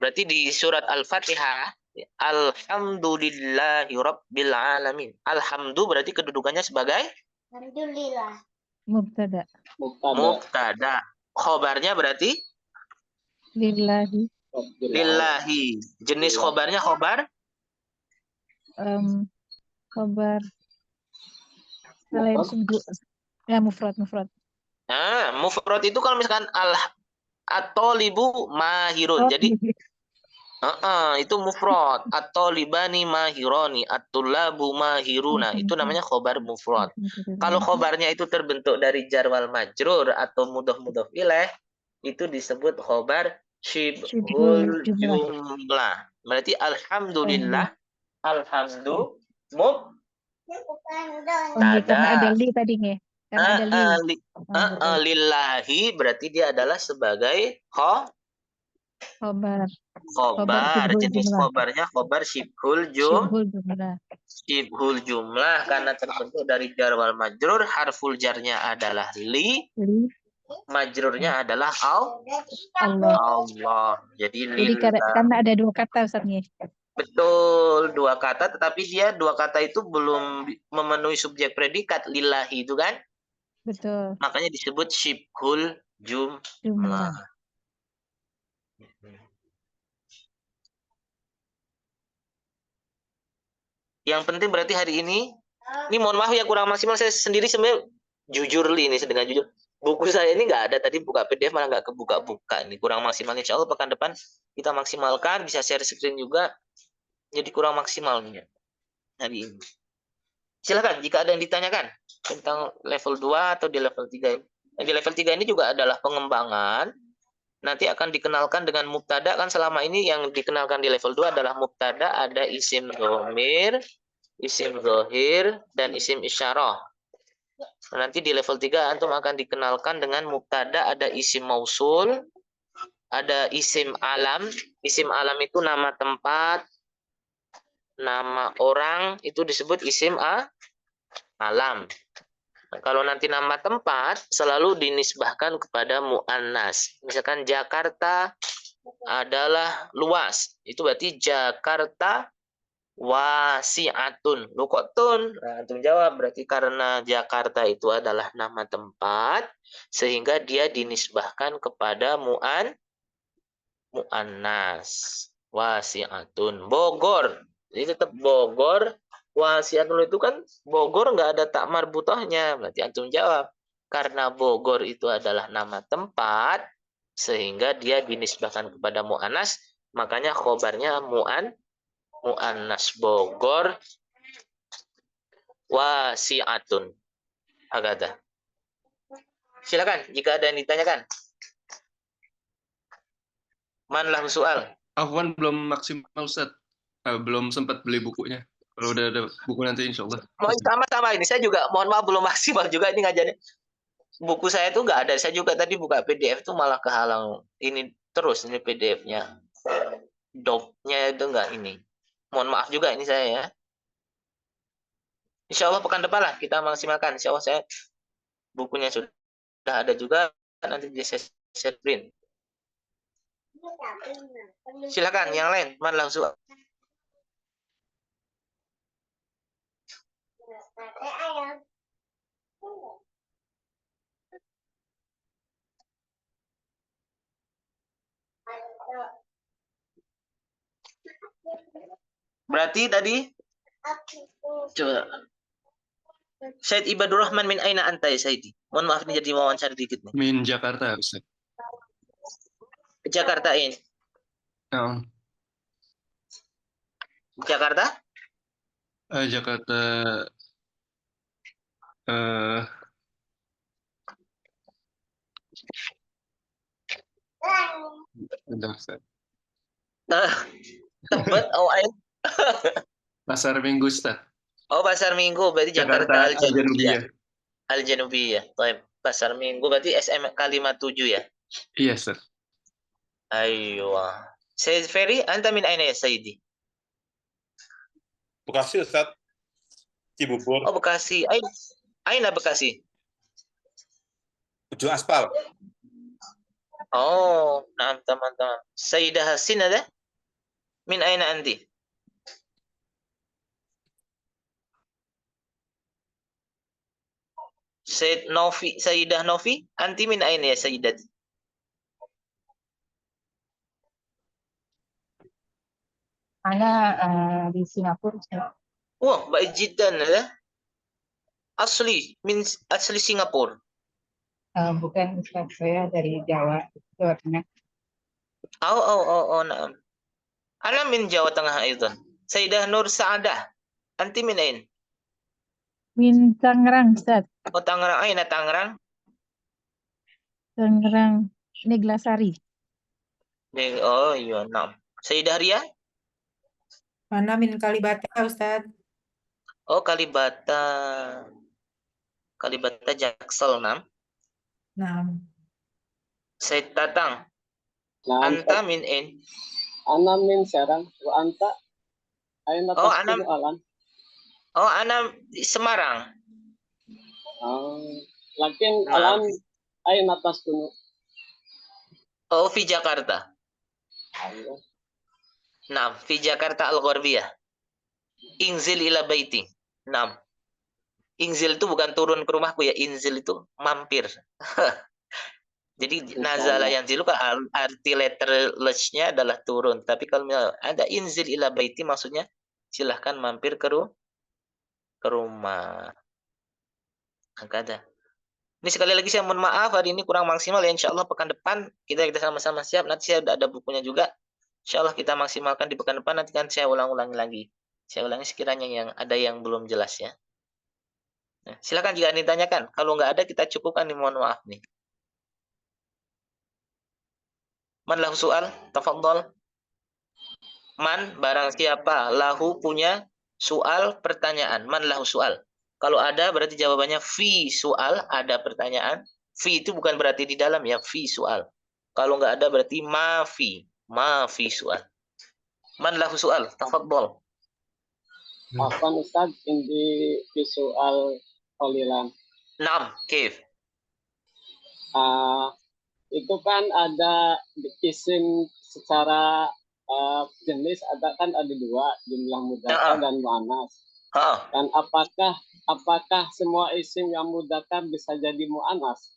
Berarti di surat Al-Fatihah, alhamdulillahi rabbil alamin. Alhamdu berarti kedudukannya sebagai Alhamdulillah. Mubtada. Mubtada. Khobarnya berarti Lillahi. lillahi. Jenis khobarnya khobar Khobar. Kalian sungguh. Ya, mufrad. Nah, mufrad itu kalau misalkan at-thalibu mahirun. Jadi itu mufrad. At-talibani mahironi, at-tullabu mahiruna. Itu namanya khobar mufrad. Kalau khobarnya itu terbentuk dari jar wal majrur atau mudhof ilaih, itu disebut khobar syibhul jumlah. Berarti alhamdulillah, alhamdu Karena ada li tadi nih. Karena ada li. Lillahi berarti dia adalah sebagai khobar. Jenis khobarnya khobar syibhul jumlah karena terbentuk dari jar wal majrur. Harful jarnya adalah li. Majrurnya adalah Allah. Jadi karena ada 2 kata Ustaz nih. Betul, 2 kata, tetapi dia 2 kata itu belum memenuhi subjek predikat lillahi itu kan? Betul. Makanya disebut syibhul jumlah. Yang penting berarti hari ini mohon maaf ya kurang maksimal, saya sendiri sebenarnya jujur ini dengan jujur. Buku saya ini nggak ada tadi, buka PDF malah nggak kebuka-buka. Ini kurang maksimal. Insya Allah pekan depan kita maksimalkan, bisa share screen juga. Jadi kurang maksimalnya hari ini. Silakan jika ada yang ditanyakan tentang level 2 atau di level 3. Di level 3 ini juga adalah pengembangan. Nanti akan dikenalkan dengan mubtada, kan selama ini yang dikenalkan di level 2 adalah mubtada, ada isim dhamir, isim dhohir, dan isim isyarah. Nanti di level 3 antum akan dikenalkan dengan mubtada, ada isim mausul, ada isim alam. Isim alam itu nama tempat, nama orang, itu disebut isim alam. Nah, kalau nanti nama tempat selalu dinisbahkan kepada muannas. Misalkan Jakarta adalah luas, itu berarti Jakarta wasi'atun. Lu kok tun? Nah, antum jawab berarti karena Jakarta itu adalah nama tempat sehingga dia dinisbahkan kepada muannas. Wasi'atun. Bogor. Jadi tetap Bogor. Wasi'atun itu kan Bogor nggak ada tak marbutahnya. Berarti antum jawab karena Bogor itu adalah nama tempat sehingga dia dinisbahkan kepada muannas, makanya khobarnya muannas Bogor wasi'atun. Hakada. Silakan jika ada yang ditanyakan. Man lahu soal. Afwan belum maksimal Ustaz. Belum sempat beli bukunya. Kalau udah ada buku nanti insya Allah. Sama-sama ini. Saya juga mohon maaf belum maksimal juga ini ngajarnya. Buku saya itu nggak ada. Saya juga tadi buka PDF itu malah kehalang. Ini terus ini PDF-nya. Doc-nya itu nggak ini. Mohon maaf juga ini saya ya. Insya Allah pekan depan lah kita maksimalkan. Insya Allah saya bukunya sudah ada juga. Nanti di share print. Silakan yang lain. Man langsung. Berarti tadi coba. Said Ibadur Rahman min aina anta ya Saidi? Mohon maaf nih jadi wawancara dikit nih. Min Jakarta, Ustaz. Jakarta ini. Oh, Jakarta? Jakarta. eh Bentar, Ustaz. Tebet, ain. Pasar Minggu, Ustaz. Oh, Pasar Minggu berarti Jakarta Al-Janubiyah. Al-Janubiyah. Pasar Minggu berarti SM Kalimat 7 ya. Iya, Ustaz. Ayo. Said Ferry, anta min aina ya Saidi? Bekasi, Ustaz. Cibubur. Oh, Bekasi. Aina Bekasi. Ujung aspal. Oh, nah teman-teman. Sayyidah Hasin ada? Min aina anti? Sayyid Novi, Sayyidah Novi, anti min aina ya Sayyidat? Ana di Singapura. Ustaz. Wah, baik jiddan ada. Asli Singapura. Bukan Ustaz, saya dari Jawa Tengah. Oh, naam. Ana min Jawa Tengah itu. Sayyidah Nur Saadah, anti min ain? Min Tangerang, Ustaz. Oh, Tangerang, aina Tangerang? Tangerang Neglasari. Oh, iya, naam. Sayyidah Ria? Mana min Kalibata, Ustaz? Oh, Kalibata. Kalibata Jaksel, naam. Nah, Sayyid Tatang, Nah, anta min ain? ana min Serang, wa anta aina Oh, taskunu alan. Oh, ana di Semarang. Lakin Nah. alan aina taskunu. Oh, di Jakarta. Nah, di Jakarta Al-Gharbiyah. Inzil ila baiti. Nah. Inzil itu bukan turun ke rumahku ya, inzil itu mampir. Jadi nazala yang zilu kan arti letterless-nya adalah turun. Tapi kalau ada inzil ila baiti maksudnya silahkan mampir ke rumah. Ada. Ini sekali lagi saya mohon maaf hari ini kurang maksimal ya. Insya Allah pekan depan kita sama-sama siap. Nanti saya udah ada bukunya juga. Insya Allah kita maksimalkan di pekan depan. Nanti kan saya ulang-ulangi lagi. Saya ulangi sekiranya yang ada yang belum jelas ya. Nah, silakan jika ditanyakan. Kalau nggak ada kita cukupkan nih, mohon maaf nih. Man lahu soal, tafadhol. Man barang siapa lahu punya soal pertanyaan. Man lahu soal. Kalau ada berarti jawabannya fi soal, ada pertanyaan. Fi itu bukan berarti di dalam ya, fi soal. Kalau nggak ada berarti ma fi soal. Man lahu soal, tafadhol. Afwan Ustaz, ini visual qalilan. Naam, kif. Itu kan ada isim secara jenis kan ada dua, jumlah mudzakkar dan muannas. Dan apakah semua isim yang mudzakkar bisa jadi muannas?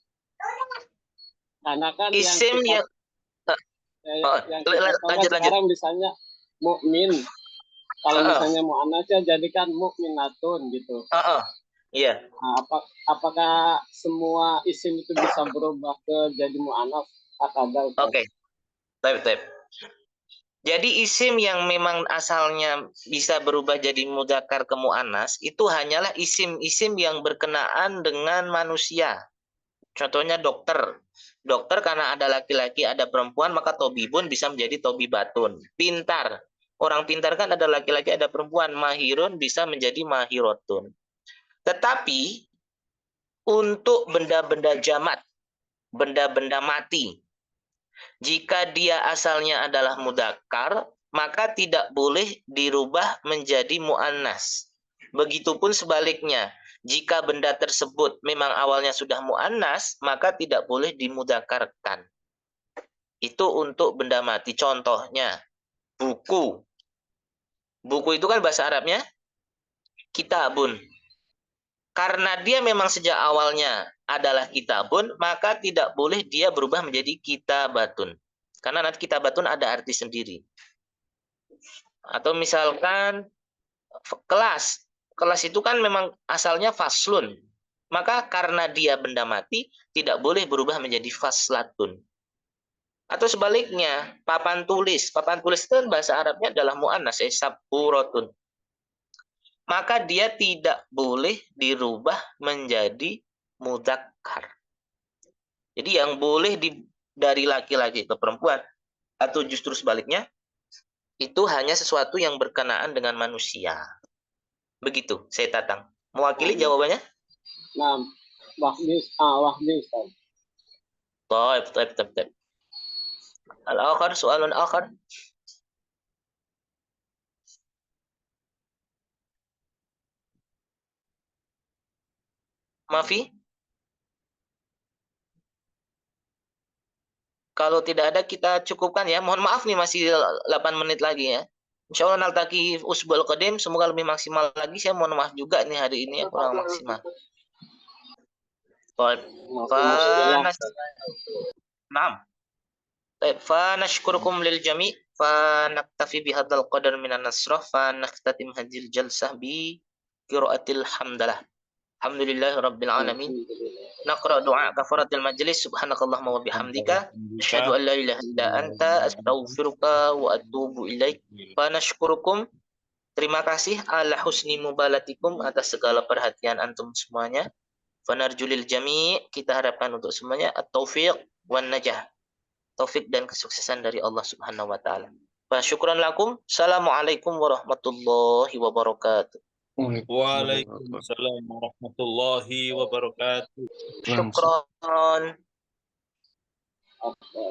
Karena kan isim yang kita tahu sekarang misalnya mukmin. Kalau misalnya muannasnya jadikan mukminatun gitu. Iya. Nah, apakah semua isim itu bisa berubah ke jadi mu'annas? Oke. Baik. Jadi isim yang memang asalnya bisa berubah jadi mudzakkar ke mu'annas itu hanyalah isim-isim yang berkenaan dengan manusia. Contohnya dokter. Dokter karena ada laki-laki, ada perempuan, maka tobibun bisa menjadi tobibatun. Pintar. Orang pintar kan ada laki-laki, ada perempuan. Mahirun bisa menjadi mahirotun. Tetapi untuk benda-benda jamat, benda-benda mati, jika dia asalnya adalah mudzakkar, maka tidak boleh dirubah menjadi muannas. Begitupun sebaliknya, jika benda tersebut memang awalnya sudah muannas, maka tidak boleh dimudzakarkan. Itu untuk benda mati. Contohnya, buku. Buku itu kan bahasa Arabnya kitabun. Karena dia memang sejak awalnya adalah kitabun, maka tidak boleh dia berubah menjadi kitabatun. Karena nanti kitabatun ada arti sendiri. Atau misalkan kelas. Kelas itu kan memang asalnya faslun. Maka karena dia benda mati, tidak boleh berubah menjadi faslatun. Atau sebaliknya, papan tulis. Papan tulis itu kan bahasa Arabnya adalah mu'annas, saburotun. Maka dia tidak boleh dirubah menjadi mudzakkar. Jadi yang boleh dari laki-laki ke perempuan, atau justru sebaliknya, itu hanya sesuatu yang berkenaan dengan manusia. Begitu, saya Tatang. Mewakili jawabannya? Nah, wahdi Ustaz. Baik. Al-akhar, soalan akhar. Mafi? Kalau tidak ada kita cukupkan ya. Mohon maaf nih masih 8 menit lagi ya. Insya Allah naltaki usbul qadim, semoga lebih maksimal lagi. Saya mohon maaf juga nih hari ini ya kurang maksimal. Naam. Fa nashkurukum lil jami' fa naktafi bihadzal qadar minan nasrah fa naftatim hadhil jalsah bi qiraatil hamdalah. Alhamdulillahi rabbil alamin. Naqra doa kafaratil majlis. Subhanakallahumma wa bihamdika asyhadu an la ilaha illa anta astaghfiruka wa atubu ilaik. Fa nashkurukum. Terima kasih ala husni mubalatikum atas segala perhatian antum semuanya. Fa narjulil jami', kita harapkan untuk semuanya at-taufiq wan najah. Taufik dan kesuksesan dari Allah Subhanahu wa taala. Wa syukran lakum. Assalamualaikum warahmatullahi wabarakatuh. Waalaikumsalam warahmatullahi wabarakatuh. Syukran. Apa?